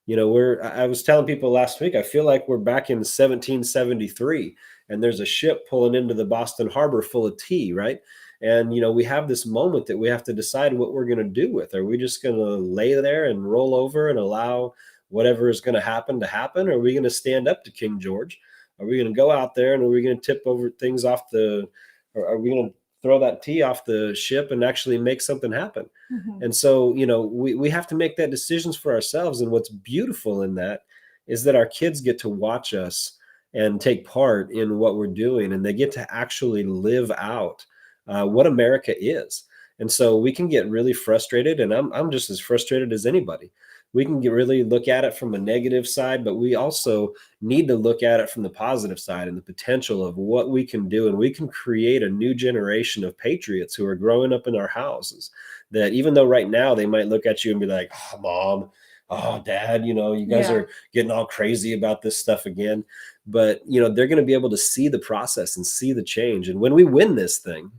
Speaker 1: I was telling people last week, I feel like we're back in 1773, and there's a ship pulling into the Boston Harbor full of tea, right? And, we have this moment that we have to decide what we're going to do with. Are we just going to lay there and roll over and allow whatever is going to happen? Or are we going to stand up to King George? Are we going to go out there and are we going to tip over things or are we going to throw that tea off the ship and actually make something happen? Mm-hmm. And so, we have to make that decisions for ourselves. And what's beautiful in that is that our kids get to watch us and take part in what we're doing, and they get to actually live out what America is. And so we can get really frustrated, and I'm just as frustrated as anybody. We can really look at it from a negative side, but we also need to look at it from the positive side and the potential of what we can do. And we can create a new generation of patriots who are growing up in our houses, that even though right now they might look at you and be like, oh, mom, oh, dad, you guys are getting all crazy about this stuff again. But, they're going to be able to see the process and see the change. And when we win this thing,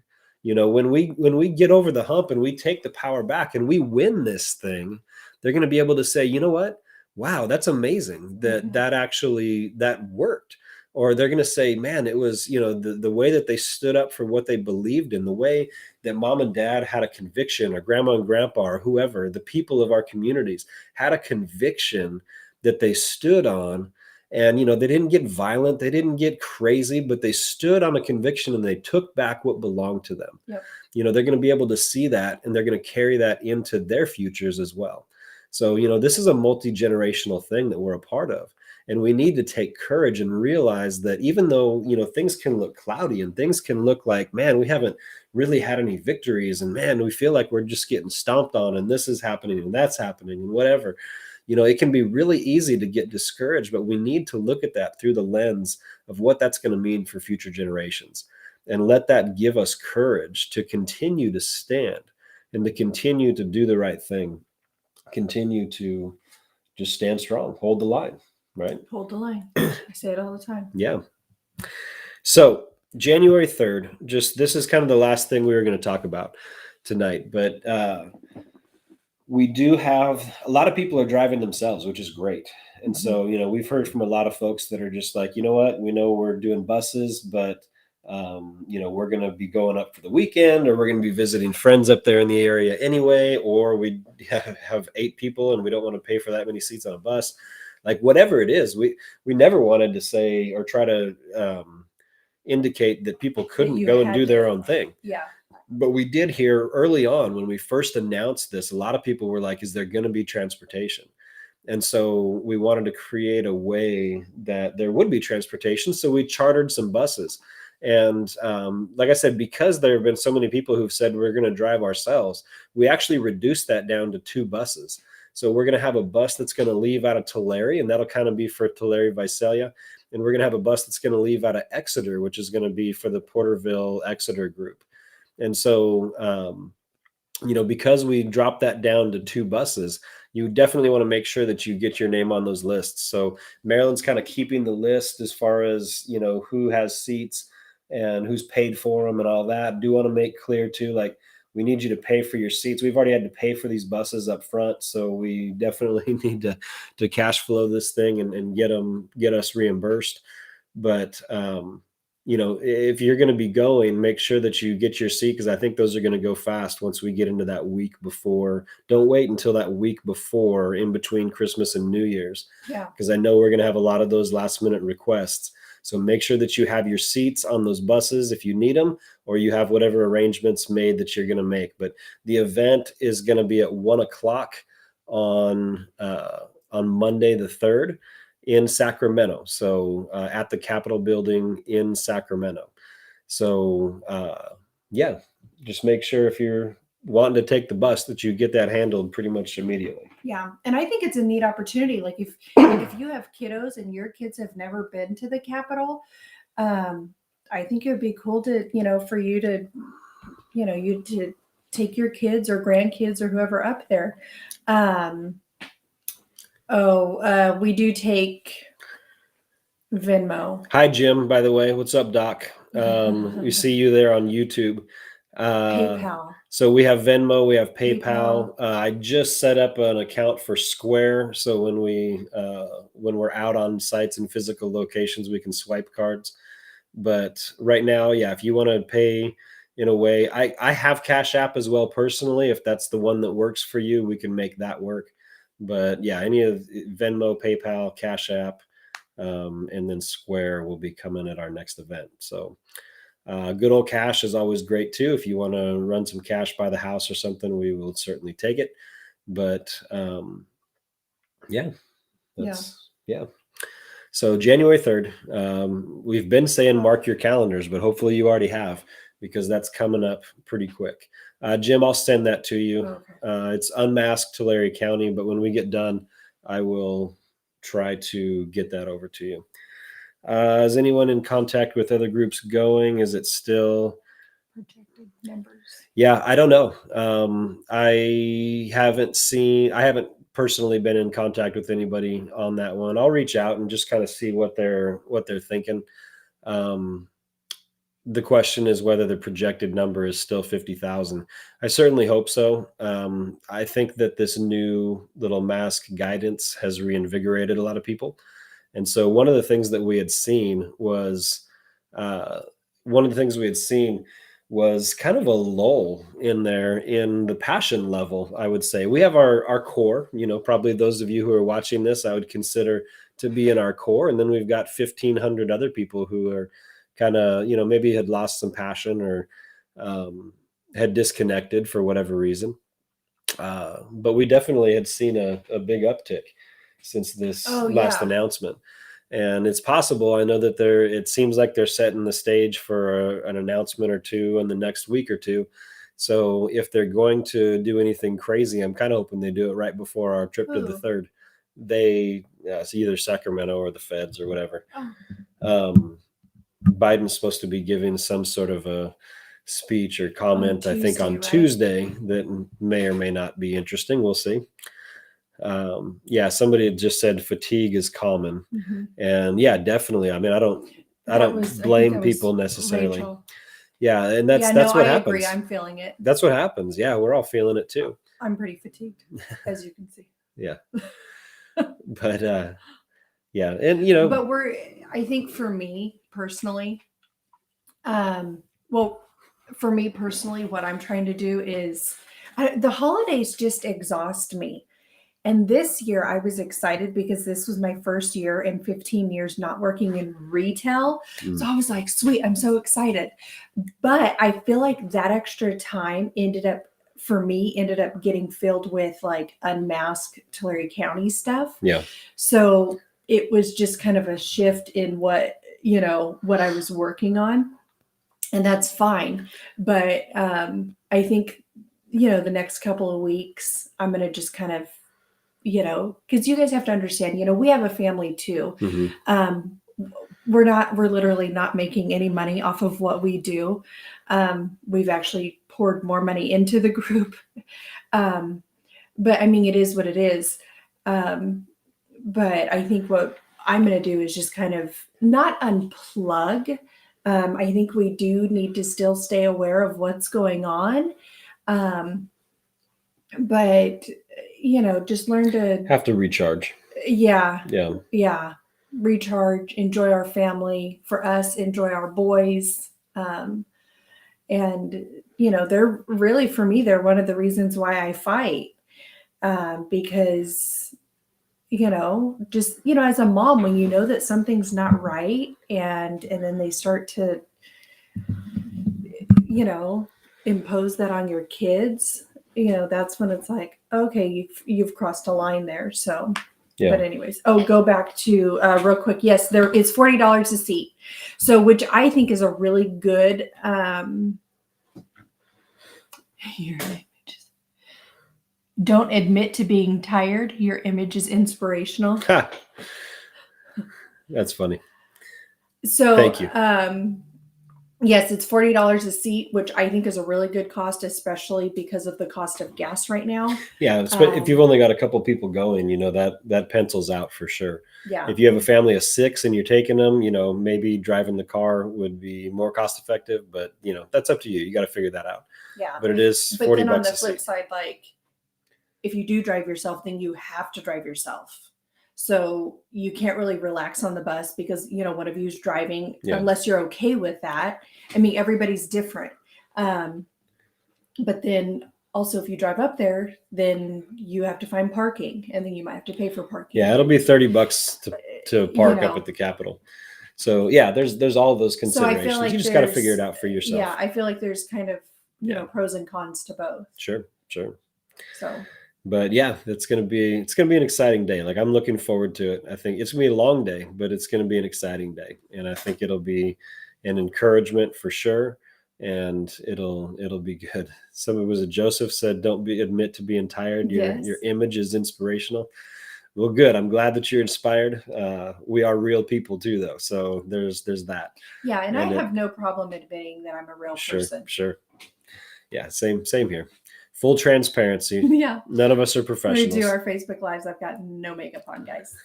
Speaker 1: when we get over the hump and we take the power back and we win this thing, they're going to be able to say, you know what? Wow, that's amazing that worked. Or they're going to say, man, it was, the way that they stood up for what they believed in, the way that mom and dad had a conviction, or grandma and grandpa, or whoever, the people of our communities had a conviction that they stood on. And, they didn't get violent, they didn't get crazy, but they stood on a conviction and they took back what belonged to them. Yep. They're going to be able to see that, and they're going to carry that into their futures as well. So, this is a multi-generational thing that we're a part of. And we need to take courage and realize that even though, things can look cloudy and things can look like, man, we haven't really had any victories, and man, we feel like we're just getting stomped on, and this is happening and that's happening and whatever. It can be really easy to get discouraged, but we need to look at that through the lens of what that's going to mean for future generations, and let that give us courage to continue to stand and to continue to do the right thing. Continue to just stand strong, hold the line, right?
Speaker 2: Hold the line. I say it all the time.
Speaker 1: Yeah. So January 3rd, this is kind of the last thing we were going to talk about tonight, but we do have a lot of people are driving themselves, which is great. And so, we've heard from a lot of folks that are just like, you know what, we know we're doing buses, but we're going to be going up for the weekend, or we're going to be visiting friends up there in the area anyway, or we have 8 people and we don't want to pay for that many seats on a bus. Like, whatever it is, we never wanted to say or try to indicate that people couldn't go and do their own thing.
Speaker 2: Yeah.
Speaker 1: But we did hear early on when we first announced this, a lot of people were like, is there going to be transportation? And so we wanted to create a way that there would be transportation. So we chartered some buses. And like I said, because there have been so many people who've said we're going to drive ourselves, we actually reduced that down to 2 buses. So we're going to have a bus that's going to leave out of Tulare, and that'll kind of be for Tulare, Visalia. And we're going to have a bus that's going to leave out of Exeter, which is going to be for the Porterville Exeter group. And so, because we dropped that down to 2 buses, you definitely want to make sure that you get your name on those lists. So Maryland's kind of keeping the list as far as, who has seats and who's paid for them and all that. Do want to make clear too, like, we need you to pay for your seats. We've already had to pay for these buses up front, so we definitely need to cash flow this thing and get us reimbursed. But if you're going to be going, make sure that you get your seat, because I think those are going to go fast once we get into that week before. Don't wait until that week before, in between Christmas and New Year's, because I know we're going to have a lot of those last minute requests. So make sure that you have your seats on those buses if you need them, or you have whatever arrangements made that you're going to make. But the event is going to be at 1:00 on Monday the 3rd in Sacramento. So at the Capitol building in Sacramento. So just make sure if you're wanting to take the bus that you get that handled pretty much immediately.
Speaker 2: Yeah. And I think it's a neat opportunity. Like if you have kiddos and your kids have never been to the Capitol, I think it would be cool to, for you to, you to take your kids or grandkids or whoever up there. We do take Venmo.
Speaker 1: Hi, Jim, by the way. What's up, Doc? We see you there on YouTube.
Speaker 2: PayPal.
Speaker 1: So we have Venmo, we have PayPal. I just set up an account for Square, so when we're out on sites and physical locations, we can swipe cards. But right now, if you want to pay in a way, I have Cash App as well personally. If that's the one that works for you, we can make that work. But any of Venmo, PayPal, Cash App, and then Square will be coming at our next event. So good old cash is always great too. If you want to run some cash by the house or something, we will certainly take it. But So January 3rd, we've been saying mark your calendars, but hopefully you already have, because that's coming up pretty quick. Jim, I'll send that to you. Okay. It's unmasked Tulare County, but when we get done, I will try to get that over to you. Is anyone in contact with other groups going? Is it still
Speaker 2: projected numbers?
Speaker 1: Yeah, I don't know. I haven't personally been in contact with anybody on that one. I'll reach out and just kind of see what they're thinking. The question is whether the projected number is still 50,000. I certainly hope so. I think that this new little mask guidance has reinvigorated a lot of people. And so one of the things that we had seen was kind of a lull in the passion level, I would say. We have our core, probably those of you who are watching this, I would consider to be in our core. And then we've got 1,500 other people who are kind of, maybe had lost some passion or had disconnected for whatever reason. But we definitely had seen a big uptick since this last announcement. And it's possible, I know that it seems like they're setting the stage for an announcement or two in the next week or two. So if they're going to do anything crazy, I'm kind of hoping they do it right before our trip to the 3rd. It's either Sacramento or the feds or whatever. Biden's supposed to be giving some sort of a speech or comment, I think on Tuesday, that may or may not be interesting. We'll see. Somebody had just said fatigue is common. Mm-hmm. And definitely. I mean, I don't blame people necessarily. Rachel. Yeah. And that's what happens. I agree.
Speaker 2: I'm feeling it.
Speaker 1: That's what happens. Yeah. We're all feeling it too.
Speaker 2: I'm pretty fatigued, as you can see.
Speaker 1: Yeah. But, and
Speaker 2: but I think for me personally, what I'm trying to do is the holidays just exhaust me. And this year I was excited because this was my first year in 15 years not working in retail. So I was like, sweet, I'm so excited. But I feel like that extra time ended up getting filled with like unmasked Tulare County stuff.
Speaker 1: Yeah.
Speaker 2: So it was just kind of a shift in what I was working on. And that's fine. But I think, the next couple of weeks, I'm going to just kind of, because you guys have to understand, we have a family too. We're literally not making any money off of what we do. We've actually poured more money into the group. But I mean, it is what it is. But I think what I'm going to do is just kind of not unplug. I think we do need to still stay aware of what's going on. But, just learn to
Speaker 1: have to recharge.
Speaker 2: Yeah.
Speaker 1: Yeah.
Speaker 2: Yeah. Recharge, enjoy our family. For us, enjoy our boys. And, they're really, for me, they're one of the reasons why I fight. Because, just, as a mom, when you know that something's not right and then they start to, impose that on your kids, that's when it's like, okay, you've crossed a line there. So,
Speaker 1: yeah.
Speaker 2: But anyways, go back to real quick. Yes, there is $40 a seat. So, which I think is a really good, your images. Don't admit to being tired. Your image is inspirational.
Speaker 1: That's funny.
Speaker 2: So,
Speaker 1: thank you.
Speaker 2: Yes, it's $40 a seat, which I think is a really good cost, especially because of the cost of gas right now.
Speaker 1: Yeah, if you've only got a couple people going, that pencils out for sure.
Speaker 2: Yeah.
Speaker 1: If you have a family of 6 and you're taking them, maybe driving the car would be more cost effective, but that's up to you. You got to figure that out.
Speaker 2: Yeah.
Speaker 1: But it is $40
Speaker 2: But then on the
Speaker 1: a
Speaker 2: flip
Speaker 1: seat.
Speaker 2: side, like if you do drive yourself, then you have to drive yourself. So you can't really relax on the bus because, one of you is driving unless you're okay with that. I mean, everybody's different. But then also if you drive up there, then you have to find parking and then you might have to pay for parking.
Speaker 1: Yeah, it'll be $30 to park up at the Capitol. So yeah, there's all those considerations. So I feel like you just got to figure it out for yourself.
Speaker 2: Yeah, I feel like there's kind of, pros and cons to both.
Speaker 1: Sure.
Speaker 2: So
Speaker 1: but yeah, it's gonna be an exciting day. Like I'm looking forward to it. I think it's gonna be a long day, but it's gonna be an exciting day, and I think it'll be an encouragement for sure, and it'll be good. Somebody was it Joseph said, "Don't admit to being tired. Your image is inspirational." Well, good. I'm glad that you're inspired. We are real people too, though, so there's that.
Speaker 2: Yeah, and I have no problem admitting that I'm a real person.
Speaker 1: Sure. Yeah, same here. Full transparency.
Speaker 2: Yeah.
Speaker 1: None of us are professionals.
Speaker 2: We do our Facebook Lives. I've got no makeup on, guys.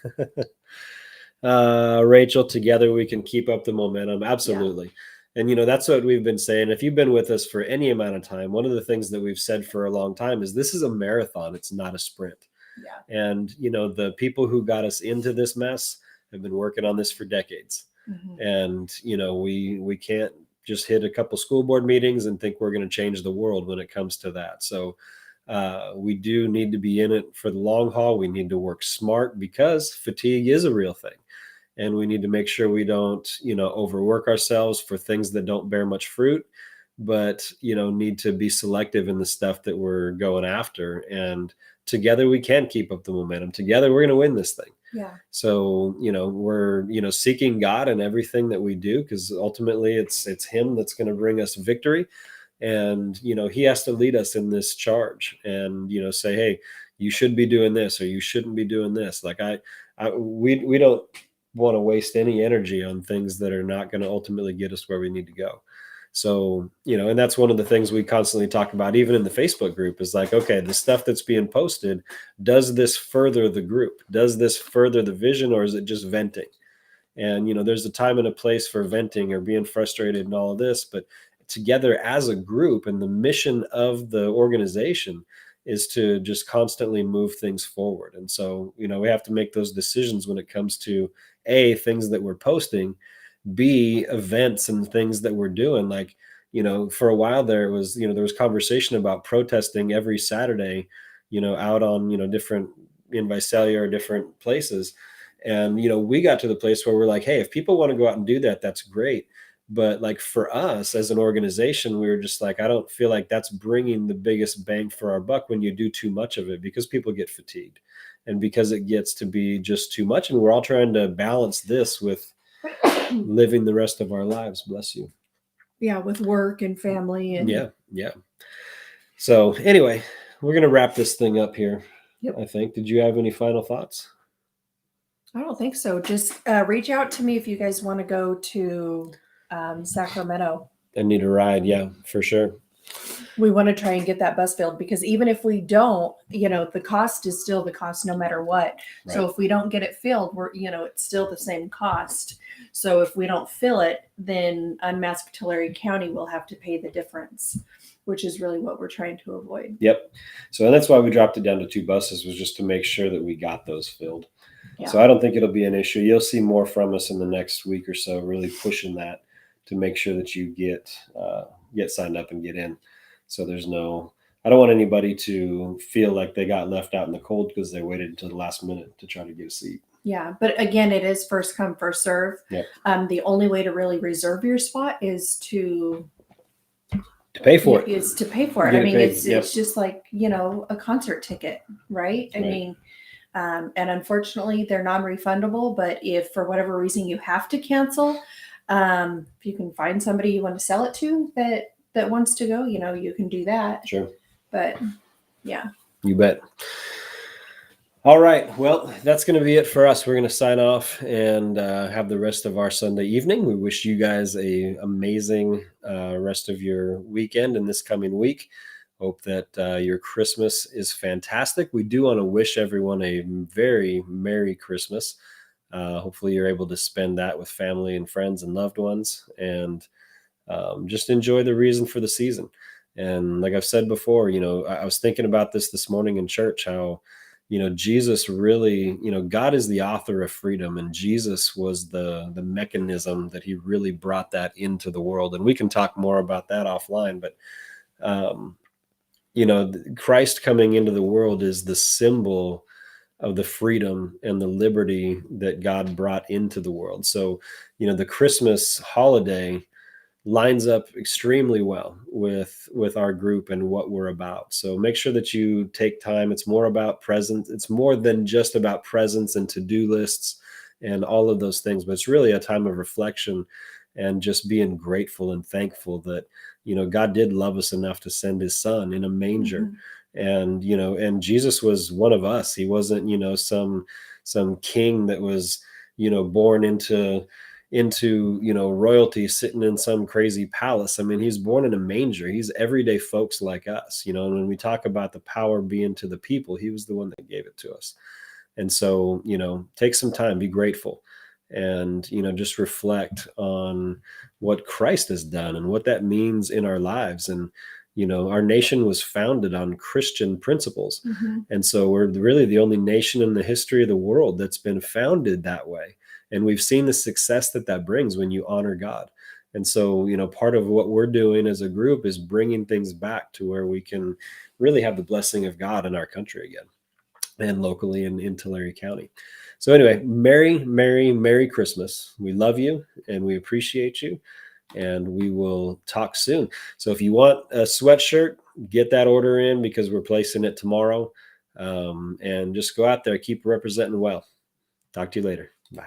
Speaker 1: Rachel, together we can keep up the momentum. Absolutely. Yeah. And, that's what we've been saying. If you've been with us for any amount of time, one of the things that we've said for a long time is this is a marathon. It's not a sprint.
Speaker 2: Yeah.
Speaker 1: And, the people who got us into this mess have been working on this for decades. Mm-hmm. And, we can't just hit a couple school board meetings and think we're going to change the world when it comes to that. So we do need to be in it for the long haul. We need to work smart because fatigue is a real thing. And we need to make sure we don't, overwork ourselves for things that don't bear much fruit, but, need to be selective in the stuff that we're going after. And together we can keep up the momentum. Together we're going to win this thing.
Speaker 2: Yeah.
Speaker 1: So, we're, seeking God in everything that we do, because ultimately it's him that's going to bring us victory. And, he has to lead us in this charge and, say, hey, you should be doing this, or you shouldn't be doing this. Like we don't want to waste any energy on things that are not going to ultimately get us where we need to go. So, and that's one of the things we constantly talk about, even in the Facebook group, is like, okay, the stuff that's being posted, does this further the group? Does this further the vision, or is it just venting? And, there's a time and a place for venting or being frustrated and all of this, but together as a group, and the mission of the organization is to just constantly move things forward. And so, we have to make those decisions when it comes to A, things that we're posting, B, events and things that we're doing. Like, for a while there was conversation about protesting every Saturday, out on, different in Visalia or different places. And, we got to the place where we're like, hey, if people want to go out and do that, that's great. But like for us as an organization, we were just like, I don't feel like that's bringing the biggest bang for our buck when you do too much of it, because people get fatigued and because it gets to be just too much. And we're all trying to balance this with living the rest of our lives. Bless you.
Speaker 2: Yeah, with work and family. And
Speaker 1: Yeah. So anyway, we're going to wrap this thing up here.
Speaker 2: Yep.
Speaker 1: I think. Did you have any final thoughts?
Speaker 2: I don't think so. Just reach out to me if you guys want to go to Sacramento.
Speaker 1: I need a ride. Yeah, for sure.
Speaker 2: We want to try and get that bus filled, because even if we don't, the cost is still the cost no matter what. Right. So if we don't get it filled, it's still the same cost. So if we don't fill it, then unmasked Tulare County will have to pay the difference, which is really what we're trying to avoid.
Speaker 1: Yep. So that's why we dropped it down to 2 buses, was just to make sure that we got those filled.
Speaker 2: Yeah.
Speaker 1: So I don't think it'll be an issue. You'll see more from us in the next week or so, really pushing that to make sure that you get signed up and get in. So I don't want anybody to feel like they got left out in the cold because they waited until the last minute to try to get a seat.
Speaker 2: Yeah, but again, it is first come, first serve.
Speaker 1: Yep.
Speaker 2: The only way to really reserve your spot is to
Speaker 1: pay for it.
Speaker 2: Is to pay for it. I mean, it's just like, a concert ticket, right? I mean, and unfortunately, they're non-refundable. But if for whatever reason you have to cancel, if you can find somebody you want to sell it to that wants to go, you can do that.
Speaker 1: Sure.
Speaker 2: But yeah.
Speaker 1: You bet. All right. Well, that's going to be it for us. We're going to sign off and have the rest of our Sunday evening. We wish you guys an amazing rest of your weekend and this coming week. Hope that your Christmas is fantastic. We do want to wish everyone a very Merry Christmas. Hopefully you're able to spend that with family and friends and loved ones, and just enjoy the reason for the season. And like I've said before, I was thinking about this morning in church, how, Jesus really, God is the author of freedom, and Jesus was the mechanism that he really brought that into the world. And we can talk more about that offline, but, Christ coming into the world is the symbol of the freedom and the liberty that God brought into the world. So, the Christmas holiday lines up extremely well with our group and what we're about. So make sure that you take time. It's more about presents. It's more than just about presents and to-do lists and all of those things, but it's really a time of reflection and just being grateful and thankful that, God did love us enough to send his son in a manger. Mm-hmm. And Jesus was one of us. He wasn't, some king that was, born into royalty sitting in some crazy palace. I mean, he's born in a manger. He's everyday folks like us, and when we talk about the power being to the people, he was the one that gave it to us. And so, take some time, be grateful, and, just reflect on what Christ has done and what that means in our lives. And, our nation was founded on Christian principles. Mm-hmm. And so we're really the only nation in the history of the world that's been founded that way. And we've seen the success that brings when you honor God. And so, part of what we're doing as a group is bringing things back to where we can really have the blessing of God in our country again, and locally in Tulare County. So anyway, Merry, Merry, Merry Christmas. We love you and we appreciate you, and we will talk soon. So if you want a sweatshirt, get that order in, because we're placing it tomorrow. And just go out there, keep representing well. Talk to you later.